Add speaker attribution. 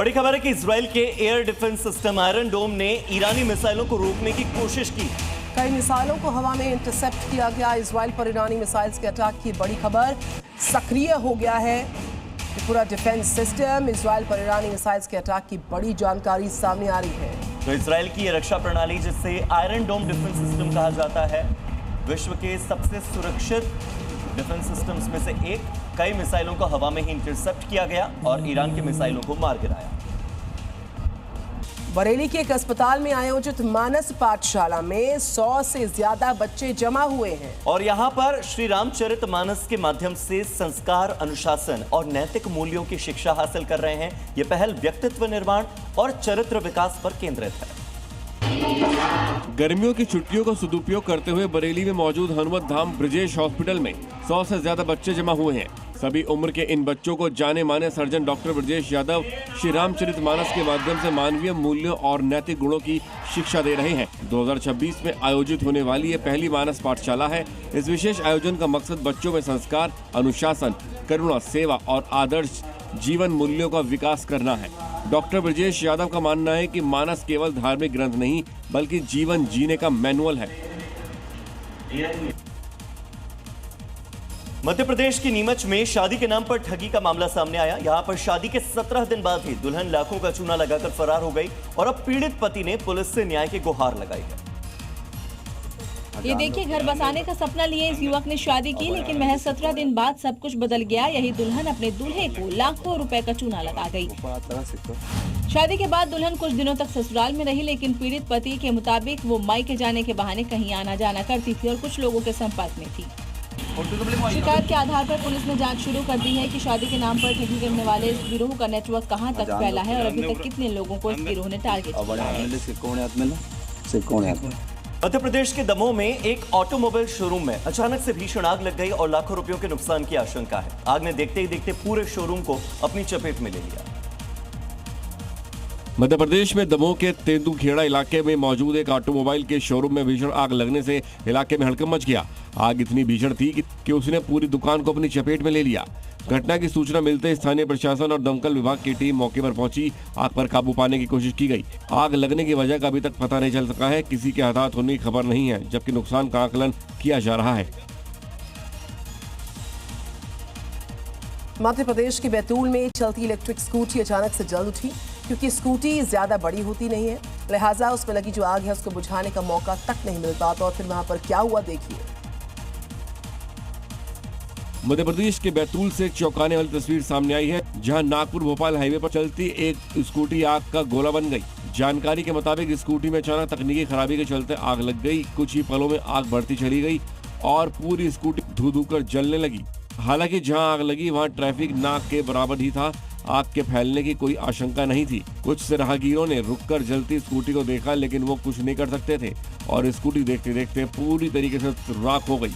Speaker 1: बड़ी खबर है कि इजराइल के एयर डिफेंस सिस्टम आयरन डोम ने ईरानी मिसाइलों को रोकने की कोशिश की।
Speaker 2: कई मिसाइलों को हवा में इंटरसेप्ट किया गया। इजराइल पर ईरानी मिसाइल्स के अटैक की बड़ी खबर सक्रिय हो गया है। पूरा डिफेंस सिस्टम इजराइल पर ईरानी मिसाइल्स के अटैक की बड़ी जानकारी सामने आ रही है।
Speaker 1: तो इजराइल की ये रक्षा प्रणाली, जिसे आयरन डोम डिफेंस सिस्टम कहा जाता है, विश्व के सबसे सुरक्षित डिफेंस सिस्टम्स में से एक, कई मिसाइलों को हवा में ही इंटरसेप्ट किया गया और ईरान के मिसाइलों को मार गिराया।
Speaker 2: बरेली के एक अस्पताल में आयोजित मानस पाठशाला में 100 से ज्यादा बच्चे जमा हुए हैं
Speaker 1: और यहाँ पर श्री रामचरित मानस के माध्यम से संस्कार, अनुशासन और नैतिक मूल्यों की शिक्षा हासिल कर रहे हैं। ये पहल व्यक्तित्व निर्माण और चरित्र विकास पर केंद्रित है।
Speaker 3: गर्मियों की छुट्टियों का सदुपयोग करते हुए बरेली में मौजूद हनुमत धाम ब्रजेश हॉस्पिटल में 100 से ज्यादा बच्चे जमा हुए हैं। सभी उम्र के इन बच्चों को जाने माने सर्जन डॉक्टर ब्रजेश यादव श्री रामचरित मानस के माध्यम से मानवीय मूल्यों और नैतिक गुणों की शिक्षा दे रहे हैं। 2026 में आयोजित होने वाली ये पहली मानस पाठशाला है। इस विशेष आयोजन का मकसद बच्चों में संस्कार, अनुशासन, करुणा, सेवा और आदर्श जीवन मूल्यों का विकास करना है। डॉक्टर ब्रजेश यादव का मानना है कि मानस केवल धार्मिक ग्रंथ नहीं बल्कि जीवन जीने का मैनुअल है।
Speaker 1: मध्य प्रदेश की नीमच में शादी के नाम पर ठगी का मामला सामने आया। यहां पर शादी के 17 दिन बाद ही दुल्हन लाखों का चूना लगाकर फरार हो गई और अब पीड़ित पति ने पुलिस से न्याय की गुहार लगाई है।
Speaker 4: ये देखिए, घर बसाने का सपना लिए इस युवक ने शादी की, लेकिन महज 17 दिन बाद सब कुछ बदल गया। यही दुल्हन अपने दूल्हे को लाखों रुपए का चूना लगा गई। शादी के बाद दुल्हन कुछ दिनों तक ससुराल में रही, लेकिन पीड़ित पति के मुताबिक वो मायके जाने के बहाने कहीं आना जाना करती थी और कुछ लोगों के संपर्क में थी। शिकायत के आधार पर पुलिस ने जांच शुरू कर दी है कि शादी के नाम पर ठगी करने वाले इस गिरोह का नेटवर्क कहां तक फैला है और अभी तक कितने लोगों को इस गिरोह ने टारगेट किया है।
Speaker 1: मध्य प्रदेश के दमोह में एक ऑटोमोबाइल शोरूम में अचानक से भीषण आग लग गई और लाखों रुपयों के नुकसान की आशंका है। आग ने देखते ही देखते पूरे शोरूम को अपनी चपेट में ले लिया।
Speaker 3: मध्य प्रदेश में दमोह के तेंदुखेड़ा इलाके में मौजूद एक ऑटोमोबाइल के शोरूम में भीषण आग लगने से इलाके में हड़कंप मच गया। आग इतनी भीषण थी कि उसने पूरी दुकान को अपनी चपेट में ले लिया। घटना की सूचना मिलते ही स्थानीय प्रशासन और दमकल विभाग की टीम मौके पर पहुंची। आग पर काबू पाने की कोशिश की गई। आग लगने की वजह का अभी तक पता नहीं चल सका है। किसी के हताहत होने की खबर नहीं है, जबकि नुकसान का आकलन किया जा रहा है।
Speaker 2: मध्य प्रदेश के बैतूल में चलती इलेक्ट्रिक स्कूटी अचानक से जल उठी। क्योंकि स्कूटी ज्यादा बड़ी होती नहीं है, लिहाजा उसमें लगी जो आग है उसको बुझाने का मौका तक नहीं मिलता। तो फिर वहां पर क्या हुआ, देखिए।
Speaker 3: मध्य प्रदेश के बैतूल से एक चौंकाने वाली तस्वीर सामने आई है, जहां नागपुर भोपाल हाईवे पर चलती एक स्कूटी आग का गोला बन गई। जानकारी के मुताबिक स्कूटी में अचानक तकनीकी खराबी के चलते आग लग गई। कुछ ही पलों में आग बढ़ती चली गई और पूरी स्कूटी धू कर जलने लगी। हालांकि जहां आग लगी वहां ट्रैफिक नाक के बराबर ही था। आग के फैलने की कोई आशंका नहीं थी। कुछ राहगीरों ने रुककर जलती स्कूटी को देखा, लेकिन वो कुछ नहीं कर सकते थे और स्कूटी देखते देखते पूरी तरीके से राख हो गई।